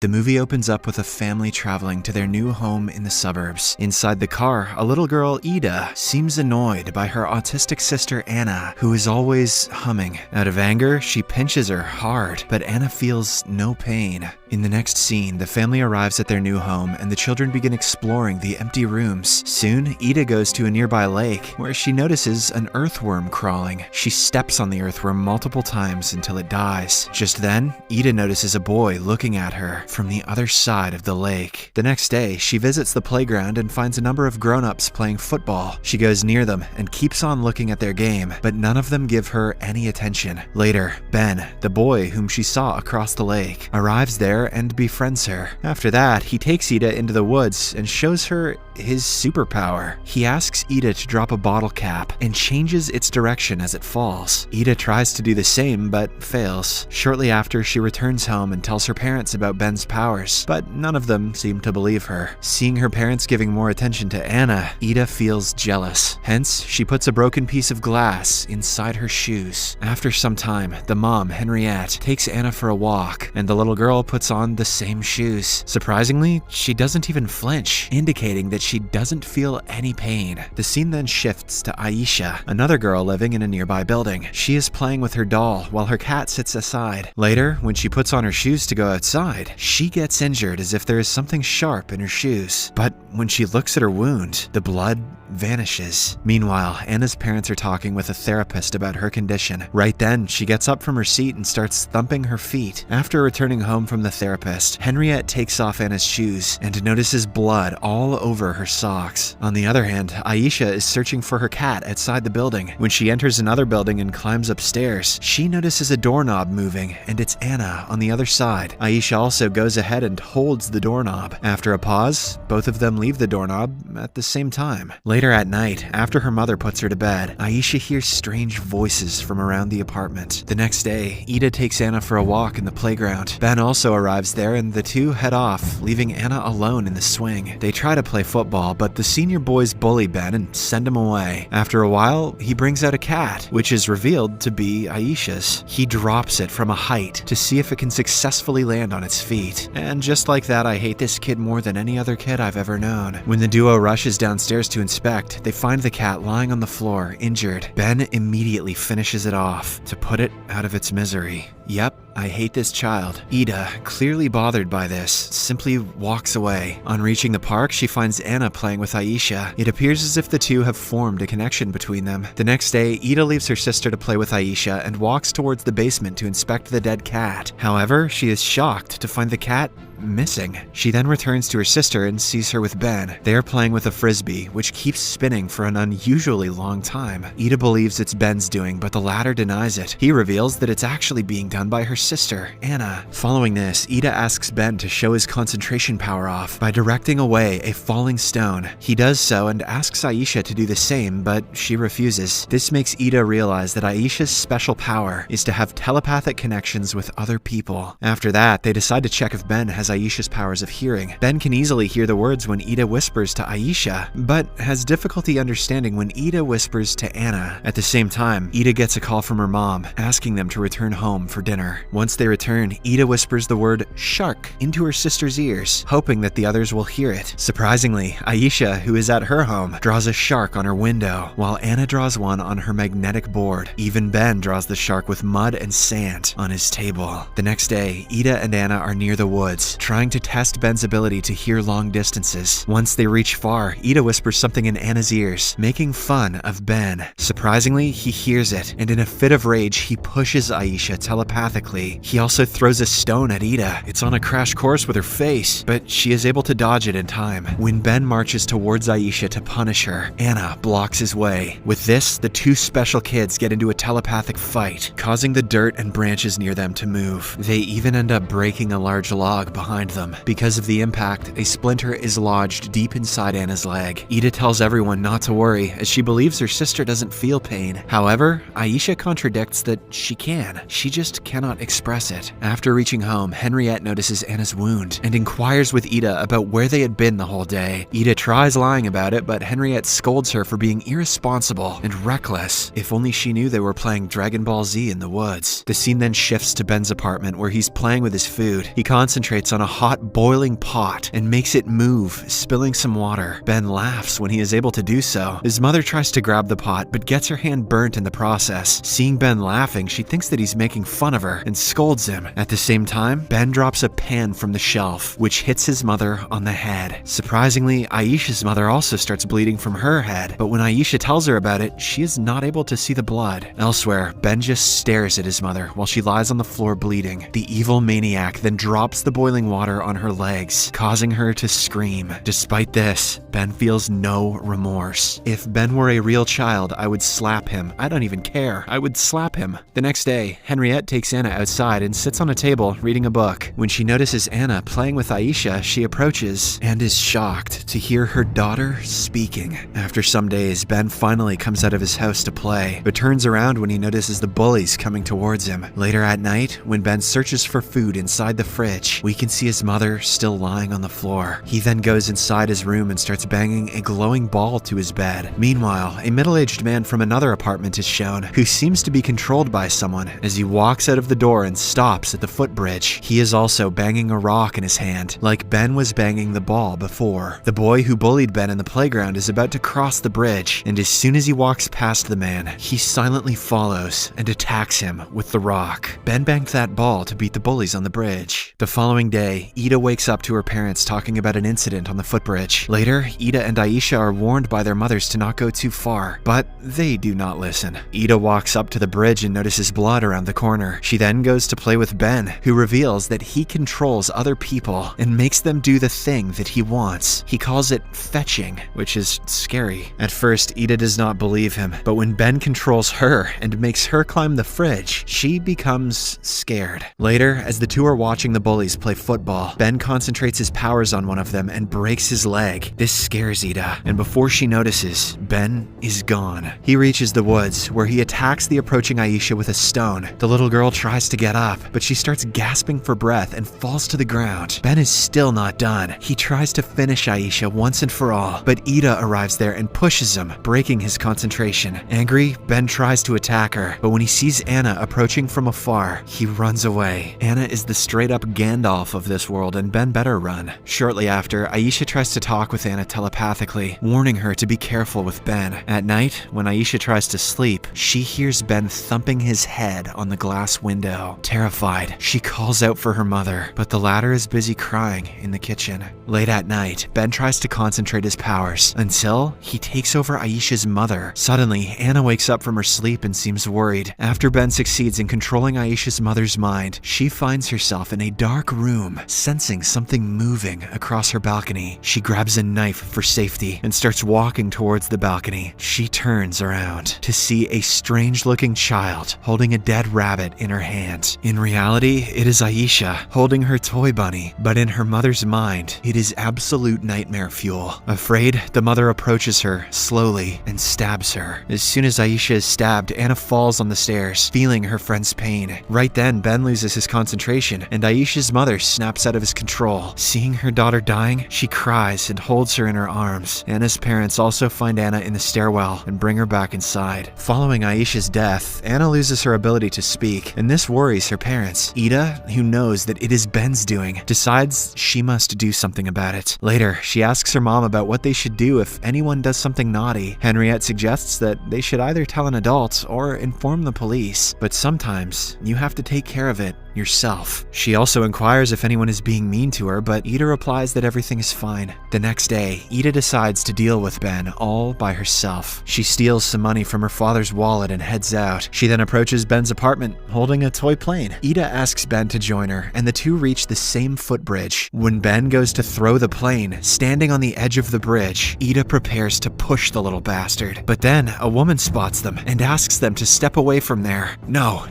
The movie opens up with a family traveling to their new home in the suburbs. Inside the car, a little girl, Ida, seems annoyed by her autistic sister Anna, who is always humming. Out of anger, she pinches her hard, but Anna feels no pain. In the next scene, the family arrives at their new home and the children begin exploring the empty rooms. Soon, Ida goes to a nearby lake where she notices an earthworm crawling. She steps on the earthworm multiple times until it dies. Just then, Ida notices a boy looking at her from the other side of the lake. The next day, she visits the playground and finds a number of grown-ups playing football. She goes near them and keeps on looking at their game, but none of them give her any attention. Later, Ben, the boy whom she saw across the lake, arrives there and befriends her. After that, he takes Ida into the woods and shows her his superpower. He asks Ida to drop a bottle cap and changes its direction as it falls. Ida tries to do the same but fails. Shortly after, she returns home and tells her parents about Ben's powers, but none of them seem to believe her. Seeing her parents giving more attention to Anna, Ida feels jealous. Hence, she puts a broken piece of glass inside her shoes. After some time, the mom, Henriette, takes Anna for a walk, and the little girl puts on the same shoes. Surprisingly, she doesn't even flinch, indicating that she doesn't feel any pain. The scene then shifts to Aisha, another girl living in a nearby building. She is playing with her doll while her cat sits aside. Later, when she puts on her shoes to go outside, she gets injured as if there is something sharp in her shoes. But when she looks at her wound, the blood vanishes. Meanwhile, Anna's parents are talking with a therapist about her condition. Right then, she gets up from her seat and starts thumping her feet. After returning home from the therapist, Henriette takes off Anna's shoes and notices blood all over her socks. On the other hand, Aisha is searching for her cat outside the building. When she enters another building and climbs upstairs, she notices a doorknob moving, and it's Anna on the other side. Aisha also goes ahead and holds the doorknob. After a pause, both of them leave the doorknob at the same time. Later at night, after her mother puts her to bed, Aisha hears strange voices from around the apartment. The next day, Ida takes Anna for a walk in the playground. Ben also arrives there and the two head off, leaving Anna alone in the swing. They try to play football, but the senior boys bully Ben and send him away. After a while, he brings out a cat, which is revealed to be Aisha's. He drops it from a height to see if it can successfully land on its feet. And just like that, I hate this kid more than any other kid I've ever known. When the duo rushes downstairs to inspect, they find the cat lying on the floor, injured. Ben immediately finishes it off to put it out of its misery. Yep, I hate this child. Ida, clearly bothered by this, simply walks away. On reaching the park, she finds Anna playing with Aisha. It appears as if the two have formed a connection between them. The next day, Ida leaves her sister to play with Aisha and walks towards the basement to inspect the dead cat. However, she is shocked to find the cat missing. She then returns to her sister and sees her with Ben. They are playing with a frisbee, which keeps spinning for an unusually long time. Ida believes it's Ben's doing, but the latter denies it. He reveals that it's actually being done by her sister, Anna. Following this, Ida asks Ben to show his concentration power off by directing away a falling stone. He does so and asks Aisha to do the same, but she refuses. This makes Ida realize that Aisha's special power is to have telepathic connections with other people. After that, they decide to check if Ben has Aisha's powers of hearing. Ben can easily hear the words when Ida whispers to Aisha, but has difficulty understanding when Ida whispers to Anna. At the same time, Ida gets a call from her mom, asking them to return home for dinner. Once they return, Ida whispers the word shark into her sister's ears, hoping that the others will hear it. Surprisingly, Aisha, who is at her home, draws a shark on her window, while Anna draws one on her magnetic board. Even Ben draws the shark with mud and sand on his table. The next day, Ida and Anna are near the woods, trying to test Ben's ability to hear long distances. Once they reach far, Ida whispers something in Anna's ears, making fun of Ben. Surprisingly, he hears it, and in a fit of rage, he pushes Aisha telepathically. He also throws a stone at Ida. It's on a crash course with her face, but she is able to dodge it in time. When Ben marches towards Aisha to punish her, Anna blocks his way. With this, the two special kids get into a telepathic fight, causing the dirt and branches near them to move. They even end up breaking a large log behind them. Because of the impact, a splinter is lodged deep inside Anna's leg. Ida tells everyone not to worry, as she believes her sister doesn't feel pain. However, Aisha contradicts that she can. She just but cannot express it. After reaching home, Henriette notices Anna's wound and inquires with Ida about where they had been the whole day. Ida tries lying about it, but Henriette scolds her for being irresponsible and reckless. If only she knew they were playing Dragon Ball Z in the woods. The scene then shifts to Ben's apartment where he's playing with his food. He concentrates on a hot boiling pot and makes it move, spilling some water. Ben laughs when he is able to do so. His mother tries to grab the pot but gets her hand burnt in the process. Seeing Ben laughing, she thinks that he's making fun of her and scolds him. At the same time, Ben drops a pan from the shelf, which hits his mother on the head. Surprisingly, Aisha's mother also starts bleeding from her head, but when Aisha tells her about it, she is not able to see the blood. Elsewhere, Ben just stares at his mother while she lies on the floor bleeding. The evil maniac then drops the boiling water on her legs, causing her to scream. Despite this, Ben feels no remorse. If Ben were a real child, I would slap him. I don't even care. I would slap him. The next day, Henriette takes Anna outside and sits on a table reading a book. When she notices Anna playing with Aisha, she approaches and is shocked to hear her daughter speaking. After some days, Ben finally comes out of his house to play, but turns around when he notices the bullies coming towards him. Later at night, when Ben searches for food inside the fridge, we can see his mother still lying on the floor. He then goes inside his room and starts banging a glowing ball to his bed. Meanwhile, a middle-aged man from another apartment is shown, who seems to be controlled by someone. As he walks out of the door and stops at the footbridge, he is also banging a rock in his hand, like Ben was banging the ball before. The boy who bullied Ben in the playground is about to cross the bridge, and as soon as he walks past the man, he silently follows and attacks him with the rock. Ben banged that ball to beat the bullies on the bridge. The following day, Ida wakes up to her parents talking about an incident on the footbridge. Later, Ida and Aisha are warned by their mothers to not go too far, but they do not listen. Ida walks up to the bridge and notices blood around the corner. She then goes to play with Ben, who reveals that he controls other people and makes them do the thing that he wants. He calls it fetching, which is scary. At first, Ida does not believe him, but when Ben controls her and makes her climb the fridge, she becomes scared. Later, as the two are watching the bullies play football, Ben concentrates his powers on one of them and breaks his leg. This scares Ida, and before she notices, Ben is gone. He reaches the woods, where he attacks the approaching Aisha with a stone. The little girl tries to get up, but she starts gasping for breath and falls to the ground. Ben is still not done. He tries to finish Aisha once and for all, but Ida arrives there and pushes him, breaking his concentration. Angry, Ben tries to attack her, but when he sees Anna approaching from afar, he runs away. Anna is the straight-up Gandalf of this world, and Ben better run. Shortly after, Aisha tries to talk with Anna telepathically, warning her to be careful with Ben. At night, when Aisha tries to sleep, she hears Ben thumping his head on the glass window. Terrified, she calls out for her mother, but the latter is busy crying in the kitchen. Late at night, Ben tries to concentrate his powers until he takes over Aisha's mother. Suddenly, Anna wakes up from her sleep and seems worried. After Ben succeeds in controlling Aisha's mother's mind, she finds herself in a dark room, sensing something moving across her balcony. She grabs a knife for safety and starts walking towards the balcony. She turns around to see a strange-looking child holding a dead rabbit in her hand. In reality, it is Aisha holding her toy bunny, but in her mother's mind, it is absolute nightmare fuel. Afraid, the mother approaches her slowly and stabs her. As soon as Aisha is stabbed, Anna falls on the stairs, feeling her friend's pain. Right then, Ben loses his concentration, and Aisha's mother snaps out of his control. Seeing her daughter dying, she cries and holds her in her arms. Anna's parents also find Anna in the stairwell and bring her back inside. Following Aisha's death, Anna loses her ability to speak, and this worries her parents. Ida, who knows that it is Ben's doing, decides she must do something about it. Later, she asks her mom about what they should do if anyone does something naughty. Henriette suggests that they should either tell an adult or inform the police, but sometimes you have to take care of it yourself. She also inquires if anyone is being mean to her, but Ida replies that everything is fine. The next day, Ida decides to deal with Ben all by herself. She steals some money from her father's wallet and heads out. She then approaches Ben's apartment, holding a toy plane. Ida asks Ben to join her, and the two reach the same footbridge. When Ben goes to throw the plane, standing on the edge of the bridge, Ida prepares to push the little bastard. But then, a woman spots them and asks them to step away from there. No.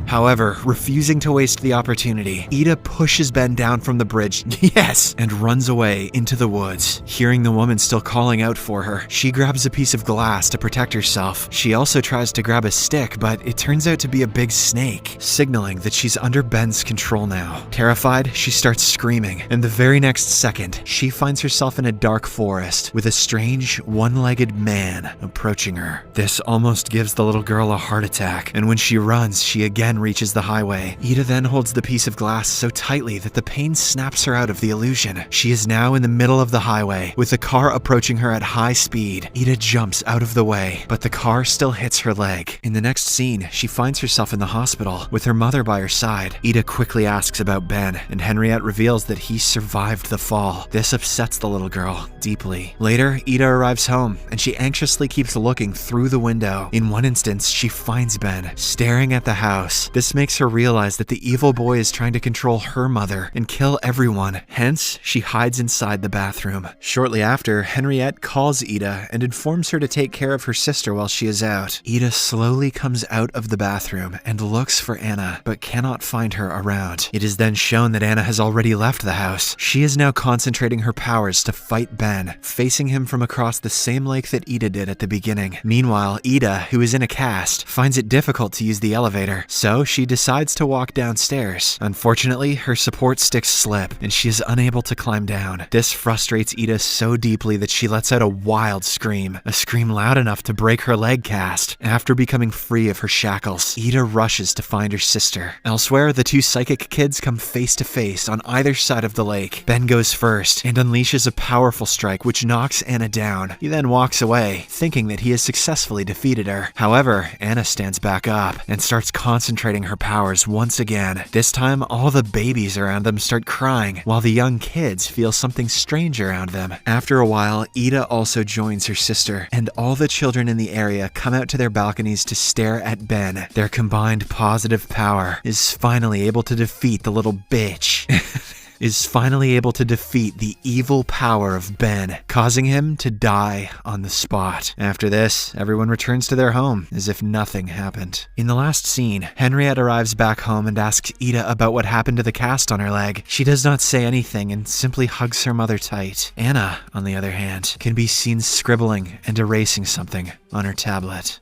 However, refusing to wait waste the opportunity. Ida pushes Ben down from the bridge, yes, and runs away into the woods. Hearing the woman still calling out for her, she grabs a piece of glass to protect herself. She also tries to grab a stick, but it turns out to be a big snake, signaling that she's under Ben's control now. Terrified, she starts screaming, and the very next second, she finds herself in a dark forest with a strange, one-legged man approaching her. This almost gives the little girl a heart attack, and when she runs, she again reaches the highway. Ida then holds the piece of glass so tightly that the pain snaps her out of the illusion. She is now in the middle of the highway, with the car approaching her at high speed. Ida jumps out of the way, but the car still hits her leg. In the next scene, she finds herself in the hospital, with her mother by her side. Ida quickly asks about Ben, and Henriette reveals that he survived the fall. This upsets the little girl deeply. Later, Ida arrives home, and she anxiously keeps looking through the window. In one instance, she finds Ben staring at the house. This makes her realize that the evil boy is trying to control her mother and kill everyone. Hence, she hides inside the bathroom. Shortly after, Henriette calls Ida and informs her to take care of her sister while she is out. Ida slowly comes out of the bathroom and looks for Anna, but cannot find her around. It is then shown that Anna has already left the house. She is now concentrating her powers to fight Ben, facing him from across the same lake that Ida did at the beginning. Meanwhile, Ida, who is in a cast, finds it difficult to use the elevator, so she decides to walk downstairs. Unfortunately, her support sticks slip, and she is unable to climb down. This frustrates Ida so deeply that she lets out a wild scream, a scream loud enough to break her leg cast. After becoming free of her shackles, Ida rushes to find her sister. Elsewhere, the two psychic kids come face to face on either side of the lake. Ben goes first and unleashes a powerful strike which knocks Anna down. He then walks away, thinking that he has successfully defeated her. However, Anna stands back up and starts concentrating her powers once again. This time, all the babies around them start crying, while the young kids feel something strange around them. After a while, Ida also joins her sister, and all the children in the area come out to their balconies to stare at Ben. Their combined positive power is finally able to defeat the little bitch. Is finally able to defeat the evil power of Ben, causing him to die on the spot. After this, everyone returns to their home as if nothing happened. In the last scene, Henriette arrives back home and asks Ida about what happened to the cast on her leg. She does not say anything and simply hugs her mother tight. Anna, on the other hand, can be seen scribbling and erasing something on her tablet.